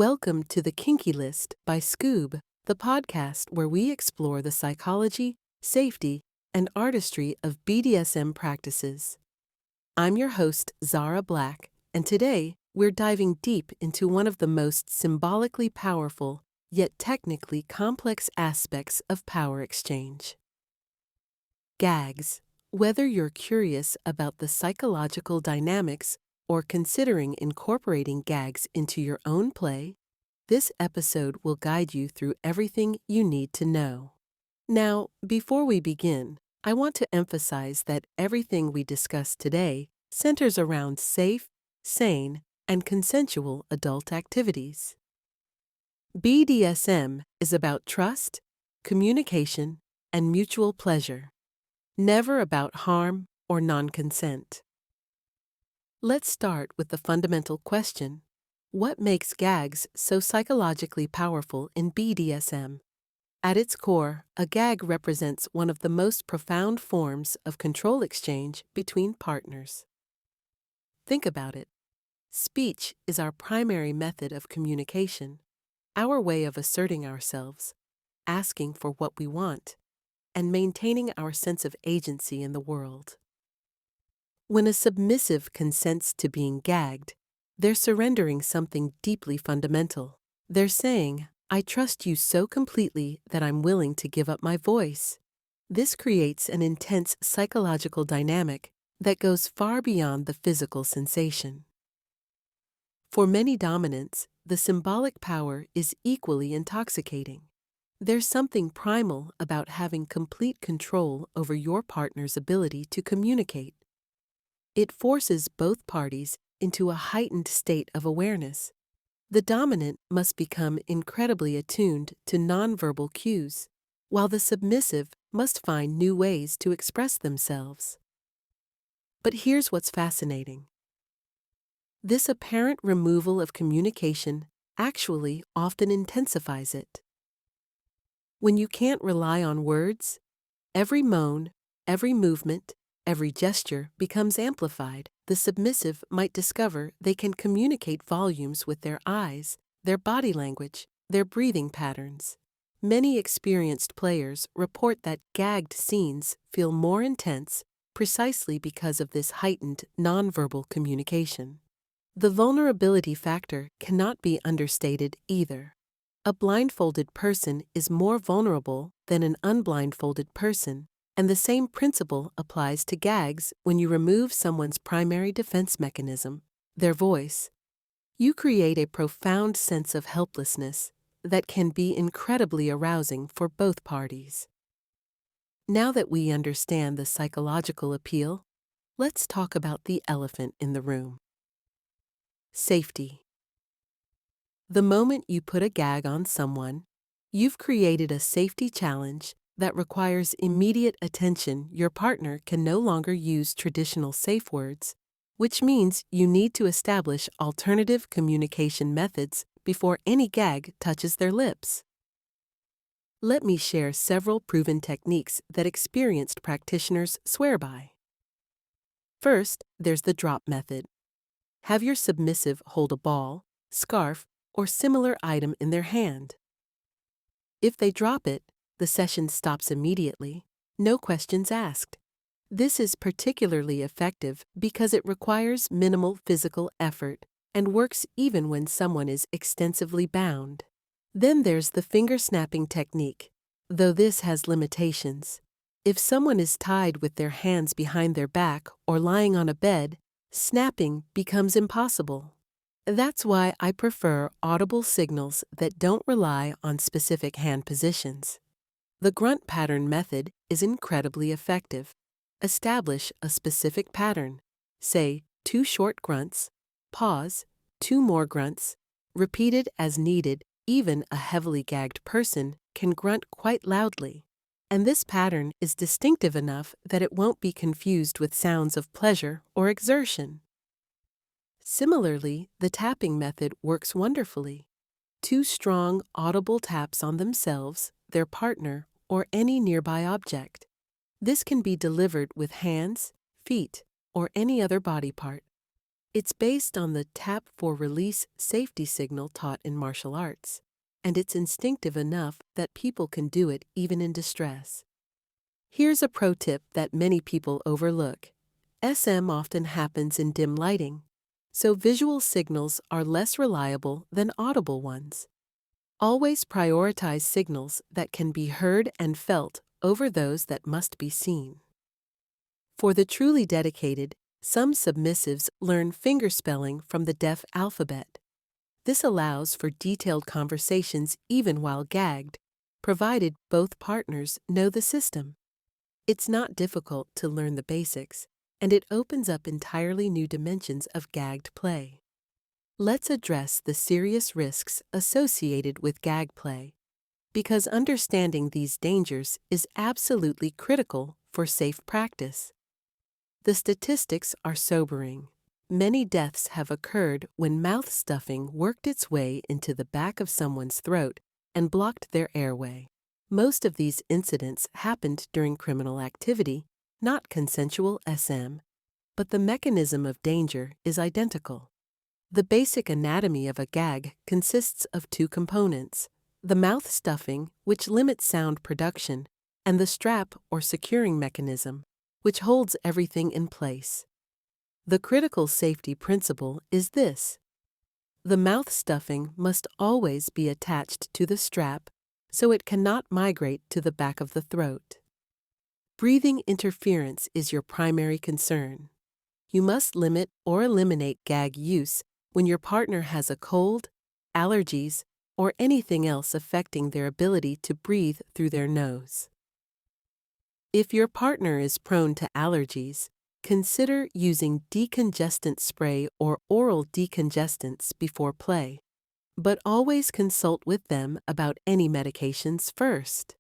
Welcome to the Kinky List by Skoob, the podcast where we explore the psychology, safety, and artistry of BDSM practices. I'm your host, Zara Black, and today we're diving deep into one of the most symbolically powerful, yet technically complex aspects of power exchange. Gags. Whether you're curious about the psychological dynamics or considering incorporating gags into your own play, this episode will guide you through everything you need to know. Now, before we begin, I want to emphasize that everything we discuss today centers around safe, sane, and consensual adult activities. BDSM is about trust, communication, and mutual pleasure, never about harm or non-consent. Let's start with the fundamental question: what makes gags so psychologically powerful in BDSM? At its core, a gag represents one of the most profound forms of control exchange between partners. Think about it. Speech is our primary method of communication, our way of asserting ourselves, asking for what we want, and maintaining our sense of agency in the world. When a submissive consents to being gagged, they're surrendering something deeply fundamental. They're saying, "I trust you so completely that I'm willing to give up my voice." This creates an intense psychological dynamic that goes far beyond the physical sensation. For many dominants, the symbolic power is equally intoxicating. There's something primal about having complete control over your partner's ability to communicate. It forces both parties into a heightened state of awareness. The dominant must become incredibly attuned to nonverbal cues, while the submissive must find new ways to express themselves. But here's what's fascinating. This apparent removal of communication actually often intensifies it. When you can't rely on words, every moan, every movement, every gesture becomes amplified. The submissive might discover they can communicate volumes with their eyes, their body language, their breathing patterns. Many experienced players report that gagged scenes feel more intense precisely because of this heightened nonverbal communication. The vulnerability factor cannot be understated either. A blindfolded person is more vulnerable than an unblindfolded person, and the same principle applies to gags when you remove someone's primary defense mechanism, their voice. You create a profound sense of helplessness that can be incredibly arousing for both parties. Now that we understand the psychological appeal, let's talk about the elephant in the room. Safety. The moment you put a gag on someone, you've created a safety challenge that requires immediate attention. Your partner can no longer use traditional safe words, which means you need to establish alternative communication methods before any gag touches their lips. Let me share several proven techniques that experienced practitioners swear by. First, there's the drop method. Have your submissive hold a ball, scarf, or similar item in their hand. If they drop it, the session stops immediately, no questions asked. This is particularly effective because it requires minimal physical effort and works even when someone is extensively bound. Then there's the finger snapping technique, though this has limitations. If someone is tied with their hands behind their back or lying on a bed, snapping becomes impossible. That's why I prefer audible signals that don't rely on specific hand positions. The grunt pattern method is incredibly effective. Establish a specific pattern. Say 2 short grunts, pause, 2 more grunts, repeated as needed. Even a heavily gagged person can grunt quite loudly, and this pattern is distinctive enough that it won't be confused with sounds of pleasure or exertion. Similarly, the tapping method works wonderfully. 2 strong, audible taps on themselves, their partner, or any nearby object. This can be delivered with hands, feet, or any other body part. It's based on the tap for release safety signal taught in martial arts, and it's instinctive enough that people can do it even in distress. Here's a pro tip that many people overlook. SM often happens in dim lighting, so visual signals are less reliable than audible ones. Always prioritize signals that can be heard and felt over those that must be seen. For the truly dedicated, some submissives learn fingerspelling from the deaf alphabet. This allows for detailed conversations even while gagged, provided both partners know the system. It's not difficult to learn the basics, and it opens up entirely new dimensions of gagged play. Let's address the serious risks associated with gag play, because understanding these dangers is absolutely critical for safe practice. The statistics are sobering. Many deaths have occurred when mouth stuffing worked its way into the back of someone's throat and blocked their airway. Most of these incidents happened during criminal activity, not consensual SM, but the mechanism of danger is identical. The basic anatomy of a gag consists of two components: the mouth stuffing, which limits sound production, and the strap or securing mechanism, which holds everything in place. The critical safety principle is this: the mouth stuffing must always be attached to the strap so it cannot migrate to the back of the throat. Breathing interference is your primary concern. You must limit or eliminate gag use when your partner has a cold, allergies, or anything else affecting their ability to breathe through their nose. If your partner is prone to allergies, consider using decongestant spray or oral decongestants before play, but always consult with them about any medications first.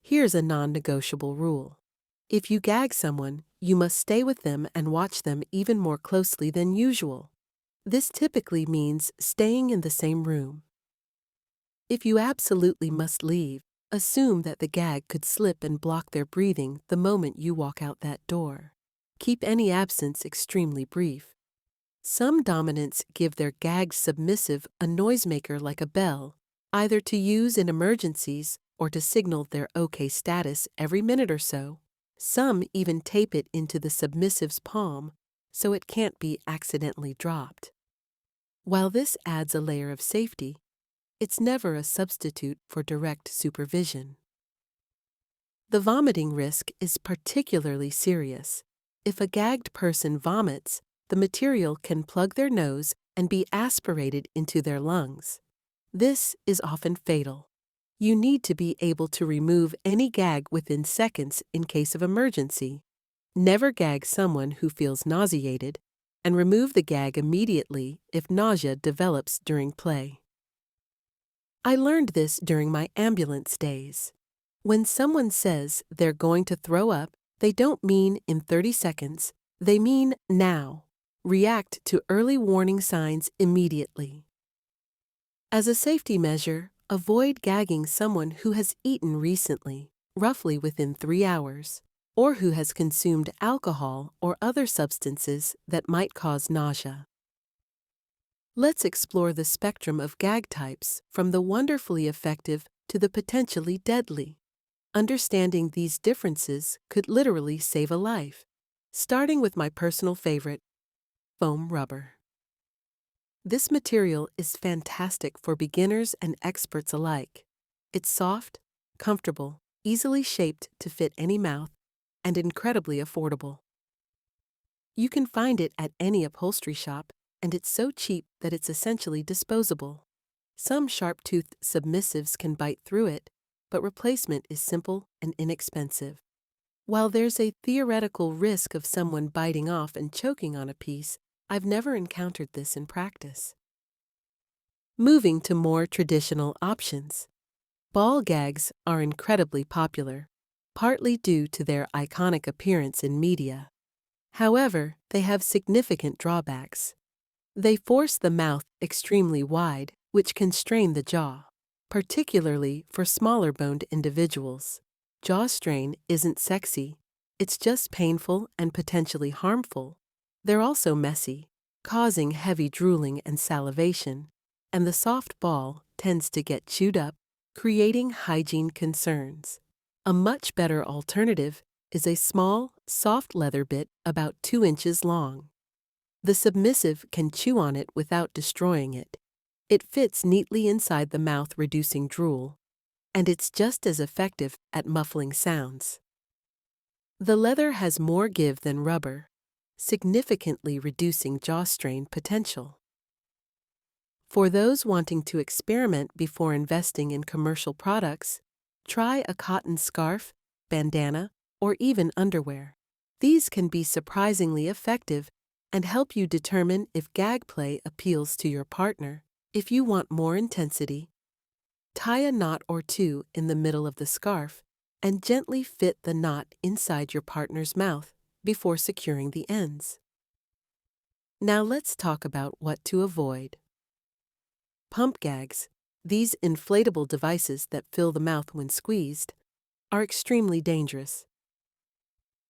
Here's a non-negotiable rule. If you gag someone, you must stay with them and watch them even more closely than usual. This typically means staying in the same room. If you absolutely must leave, assume that the gag could slip and block their breathing the moment you walk out that door. Keep any absence extremely brief. Some dominants give their gagged submissive a noisemaker like a bell, either to use in emergencies or to signal their OK status every minute or so. Some even tape it into the submissive's palm so it can't be accidentally dropped. While this adds a layer of safety, it's never a substitute for direct supervision. The vomiting risk is particularly serious. If a gagged person vomits, the material can plug their nose and be aspirated into their lungs. This is often fatal. You need to be able to remove any gag within seconds in case of emergency. Never gag someone who feels nauseated, and remove the gag immediately if nausea develops during play. I learned this during my ambulance days. When someone says they're going to throw up, they don't mean in 30 seconds, they mean now. React to early warning signs immediately. As a safety measure, avoid gagging someone who has eaten recently, roughly within 3 hours, or who has consumed alcohol or other substances that might cause nausea. Let's explore the spectrum of gag types, from the wonderfully effective to the potentially deadly. Understanding these differences could literally save a life. Starting with my personal favorite, foam rubber. This material is fantastic for beginners and experts alike. It's soft, comfortable, easily shaped to fit any mouth, and incredibly affordable. You can find it at any upholstery shop, and it's so cheap that it's essentially disposable. Some sharp-toothed submissives can bite through it, but replacement is simple and inexpensive. While there's a theoretical risk of someone biting off and choking on a piece, I've never encountered this in practice. Moving to more traditional options. Ball gags are incredibly popular, partly due to their iconic appearance in media. However, they have significant drawbacks. They force the mouth extremely wide, which can strain the jaw, particularly for smaller-boned individuals. Jaw strain isn't sexy, it's just painful and potentially harmful. They're also messy. causing heavy drooling and salivation, and the soft ball tends to get chewed up, creating hygiene concerns. A much better alternative is a small, soft leather bit about 2 inches long. The submissive can chew on it without destroying it. It fits neatly inside the mouth, reducing drool, and it's just as effective at muffling sounds. The leather has more give than rubber, significantly reducing jaw strain potential. For those wanting to experiment before investing in commercial products, try a cotton scarf, bandana, or even underwear. These can be surprisingly effective and help you determine if gag play appeals to your partner. If you want more intensity, tie a knot or two in the middle of the scarf and gently fit the knot inside your partner's mouth before securing the ends. Now let's talk about what to avoid. Pump gags, these inflatable devices that fill the mouth when squeezed, are extremely dangerous.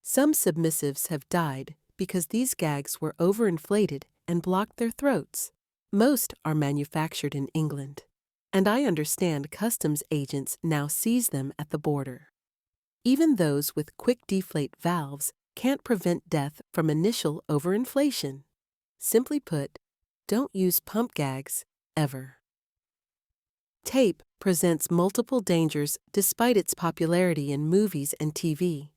Some submissives have died because these gags were overinflated and blocked their throats. Most are manufactured in England, and I understand customs agents now seize them at the border. Even those with quick deflate valves can't prevent death from initial overinflation. Simply put, don't use pump gags ever. Tape presents multiple dangers despite its popularity in movies and TV.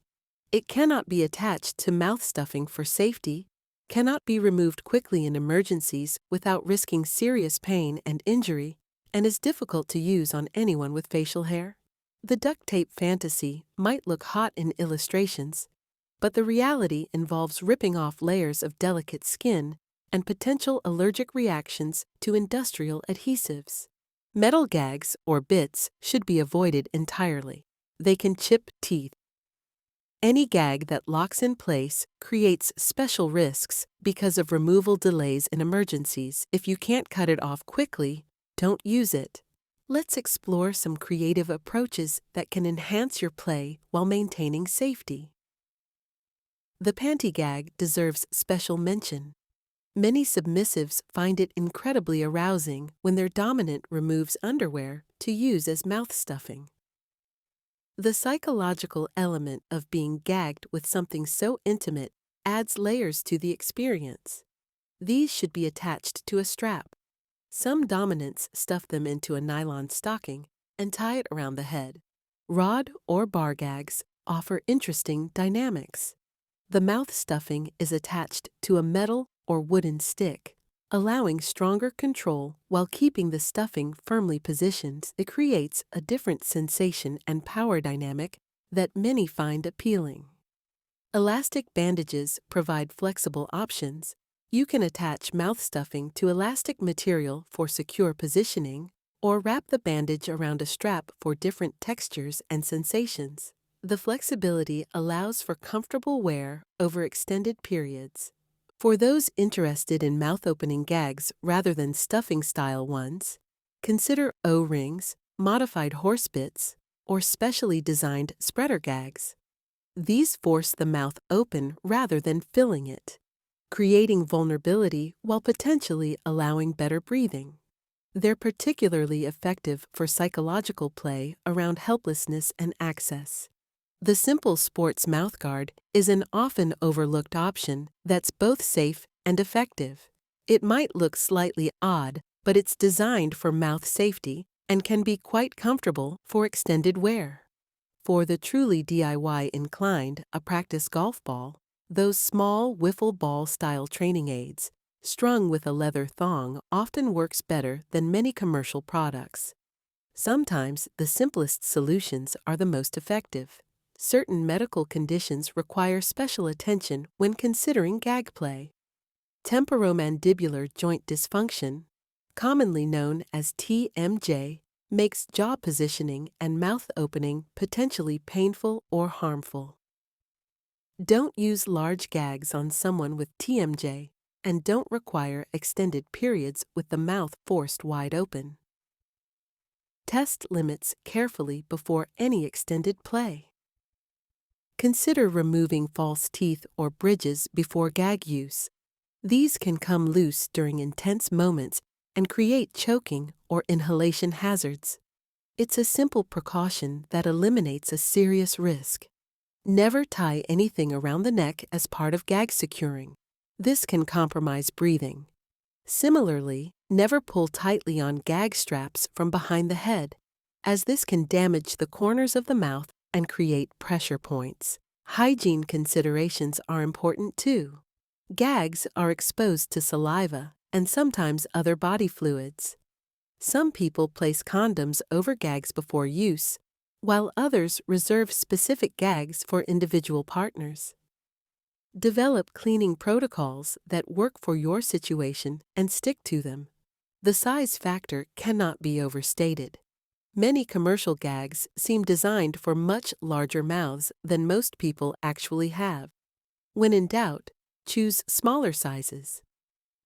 It cannot be attached to mouth stuffing for safety, cannot be removed quickly in emergencies without risking serious pain and injury, and is difficult to use on anyone with facial hair. The duct tape fantasy might look hot in illustrations, but the reality involves ripping off layers of delicate skin and potential allergic reactions to industrial adhesives. Metal gags or bits should be avoided entirely. They can chip teeth. Any gag that locks in place creates special risks because of removal delays in emergencies. If you can't cut it off quickly, don't use it. Let's explore some creative approaches that can enhance your play while maintaining safety. The panty gag deserves special mention. Many submissives find it incredibly arousing when their dominant removes underwear to use as mouth stuffing. The psychological element of being gagged with something so intimate adds layers to the experience. These should be attached to a strap. Some dominants stuff them into a nylon stocking and tie it around the head. Rod or bar gags offer interesting dynamics. The mouth stuffing is attached to a metal or wooden stick, allowing stronger control while keeping the stuffing firmly positioned. It creates a different sensation and power dynamic that many find appealing. Elastic bandages provide flexible options. You can attach mouth stuffing to elastic material for secure positioning, or wrap the bandage around a strap for different textures and sensations. The flexibility allows for comfortable wear over extended periods. For those interested in mouth-opening gags rather than stuffing-style ones, consider O-rings, modified horse bits, or specially designed spreader gags. These force the mouth open rather than filling it, creating vulnerability while potentially allowing better breathing. They're particularly effective for psychological play around helplessness and access. The simple sports mouthguard is an often overlooked option that's both safe and effective. It might look slightly odd, but it's designed for mouth safety and can be quite comfortable for extended wear. For the truly DIY inclined, a practice golf ball, those small wiffle ball-style training aids, strung with a leather thong, often works better than many commercial products. Sometimes the simplest solutions are the most effective. Certain medical conditions require special attention when considering gag play. Temporomandibular joint dysfunction, commonly known as TMJ, makes jaw positioning and mouth opening potentially painful or harmful. Don't use large gags on someone with TMJ, and don't require extended periods with the mouth forced wide open. Test limits carefully before any extended play. Consider removing false teeth or bridges before gag use. These can come loose during intense moments and create choking or inhalation hazards. It's a simple precaution that eliminates a serious risk. Never tie anything around the neck as part of gag securing. This can compromise breathing. Similarly, never pull tightly on gag straps from behind the head, as this can damage the corners of the mouth and create pressure points. Hygiene considerations are important too. Gags are exposed to saliva and sometimes other body fluids. Some people place condoms over gags before use, while others reserve specific gags for individual partners. Develop cleaning protocols that work for your situation and stick to them. The size factor cannot be overstated. Many commercial gags seem designed for much larger mouths than most people actually have. When in doubt, choose smaller sizes.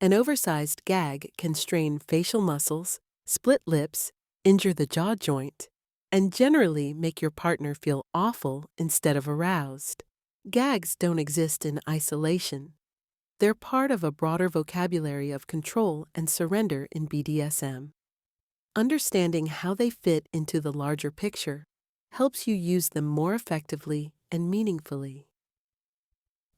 An oversized gag can strain facial muscles, split lips, injure the jaw joint, and generally make your partner feel awful instead of aroused. Gags don't exist in isolation. They're part of a broader vocabulary of control and surrender in BDSM. Understanding how they fit into the larger picture helps you use them more effectively and meaningfully.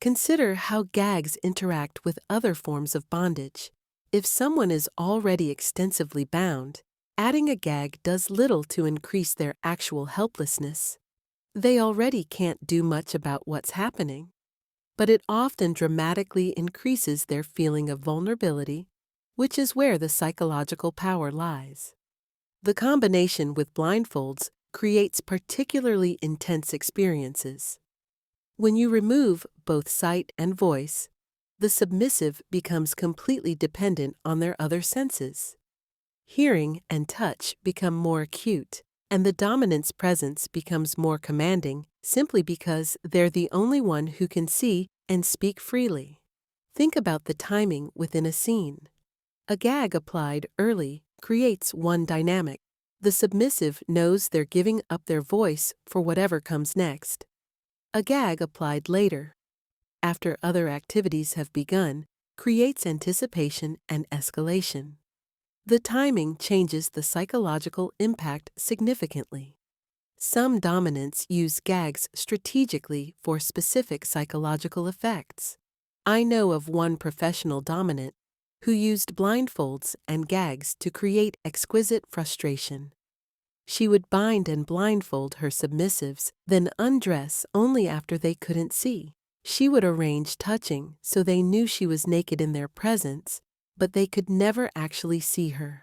Consider how gags interact with other forms of bondage. If someone is already extensively bound, adding a gag does little to increase their actual helplessness. They already can't do much about what's happening, but it often dramatically increases their feeling of vulnerability, which is where the psychological power lies. The combination with blindfolds creates particularly intense experiences. When you remove both sight and voice, the submissive becomes completely dependent on their other senses. Hearing and touch become more acute, and the dominant's presence becomes more commanding simply because they're the only one who can see and speak freely. Think about the timing within a scene. A gag applied early creates one dynamic. The submissive knows they're giving up their voice for whatever comes next. A gag applied later, after other activities have begun, creates anticipation and escalation. The timing changes the psychological impact significantly. Some dominants use gags strategically for specific psychological effects. I know of one professional dominant who used blindfolds and gags to create exquisite frustration. She would bind and blindfold her submissives, then undress only after they couldn't see. She would arrange touching so they knew she was naked in their presence, but they could never actually see her.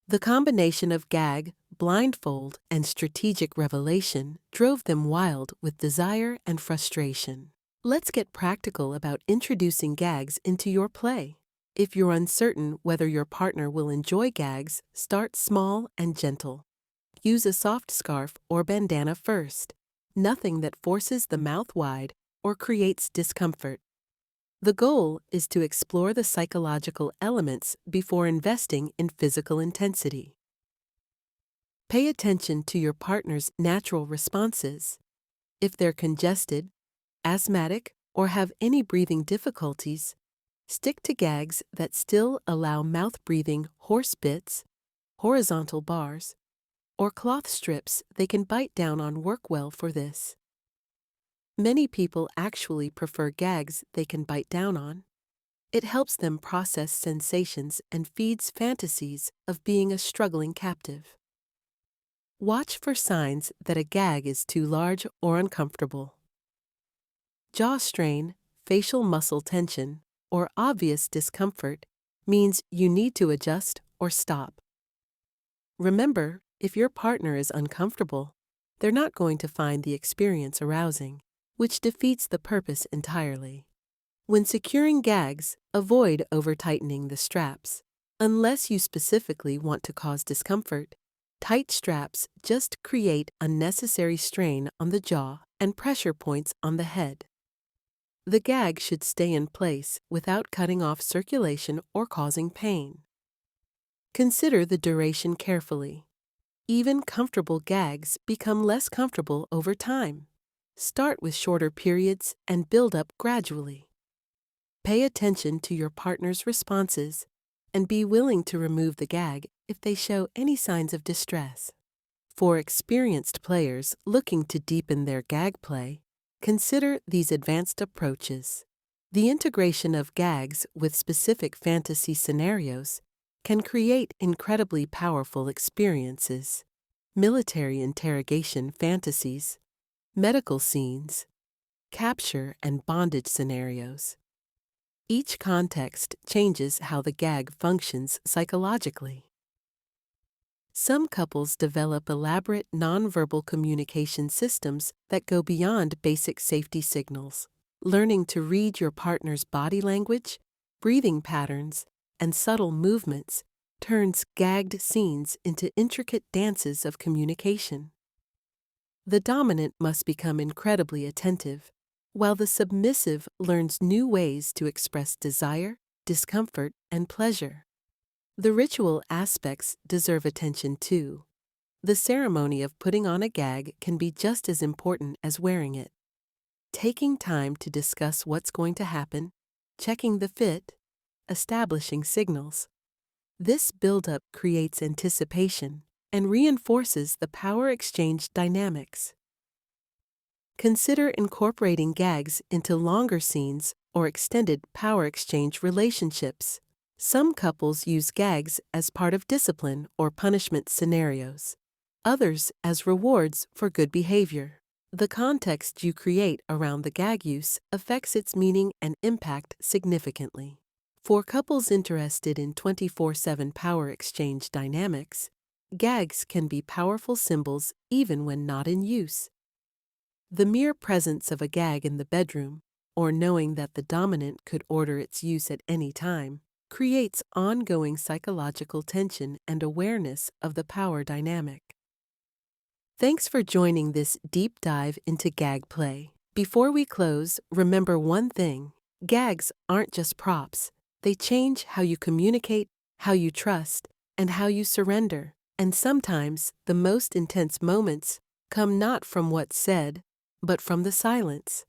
The combination of gag, blindfold, and strategic revelation drove them wild with desire and frustration. Let's get practical about introducing gags into your play. If you're uncertain whether your partner will enjoy gags, start small and gentle. Use a soft scarf or bandana first, nothing that forces the mouth wide or creates discomfort. The goal is to explore the psychological elements before investing in physical intensity. Pay attention to your partner's natural responses. If they're congested, asthmatic, or have any breathing difficulties, stick to gags that still allow mouth-breathing horse bits, horizontal bars, or cloth strips they can bite down on work well for this. Many people actually prefer gags they can bite down on. It helps them process sensations and feeds fantasies of being a struggling captive. Watch for signs that a gag is too large or uncomfortable. Jaw strain, facial muscle tension, or obvious discomfort means you need to adjust or stop. Remember, if your partner is uncomfortable, they're not going to find the experience arousing, which defeats the purpose entirely. When securing gags, avoid over-tightening the straps. Unless you specifically want to cause discomfort, tight straps just create unnecessary strain on the jaw and pressure points on the head. The gag should stay in place without cutting off circulation or causing pain. Consider the duration carefully. Even comfortable gags become less comfortable over time. Start with shorter periods and build up gradually. Pay attention to your partner's responses and be willing to remove the gag if they show any signs of distress. For experienced players looking to deepen their gag play, consider these advanced approaches. The integration of gags with specific fantasy scenarios can create incredibly powerful experiences. Military interrogation fantasies, medical scenes, capture and bondage scenarios. Each context changes how the gag functions psychologically. Some couples develop elaborate nonverbal communication systems that go beyond basic safety signals. Learning to read your partner's body language, breathing patterns, and subtle movements turns gagged scenes into intricate dances of communication. The dominant must become incredibly attentive, while the submissive learns new ways to express desire, discomfort, and pleasure. The ritual aspects deserve attention too. The ceremony of putting on a gag can be just as important as wearing it. Taking time to discuss what's going to happen, checking the fit, establishing signals. This buildup creates anticipation and reinforces the power exchange dynamics. Consider incorporating gags into longer scenes or extended power exchange relationships. Some couples use gags as part of discipline or punishment scenarios, others as rewards for good behavior. The context you create around the gag use affects its meaning and impact significantly. For couples interested in 24/7 power exchange dynamics, gags can be powerful symbols even when not in use. The mere presence of a gag in the bedroom, or knowing that the dominant could order its use at any time, creates ongoing psychological tension and awareness of the power dynamic. Thanks for joining this deep dive into gag play. Before we close, remember one thing: gags aren't just props. They change how you communicate, how you trust, and how you surrender. And sometimes the most intense moments come not from what's said, but from the silence.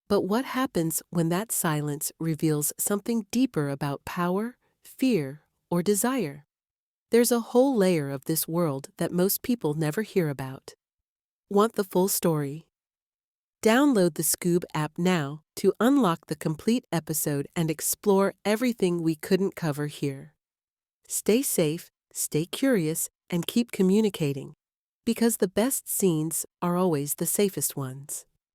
But what happens when that silence reveals something deeper about power, fear, or desire? There's a whole layer of this world that most people never hear about. Want the full story? Download the Skoob app now to unlock the complete episode and explore everything we couldn't cover here. Stay safe, stay curious, and keep communicating, because the best scenes are always the safest ones.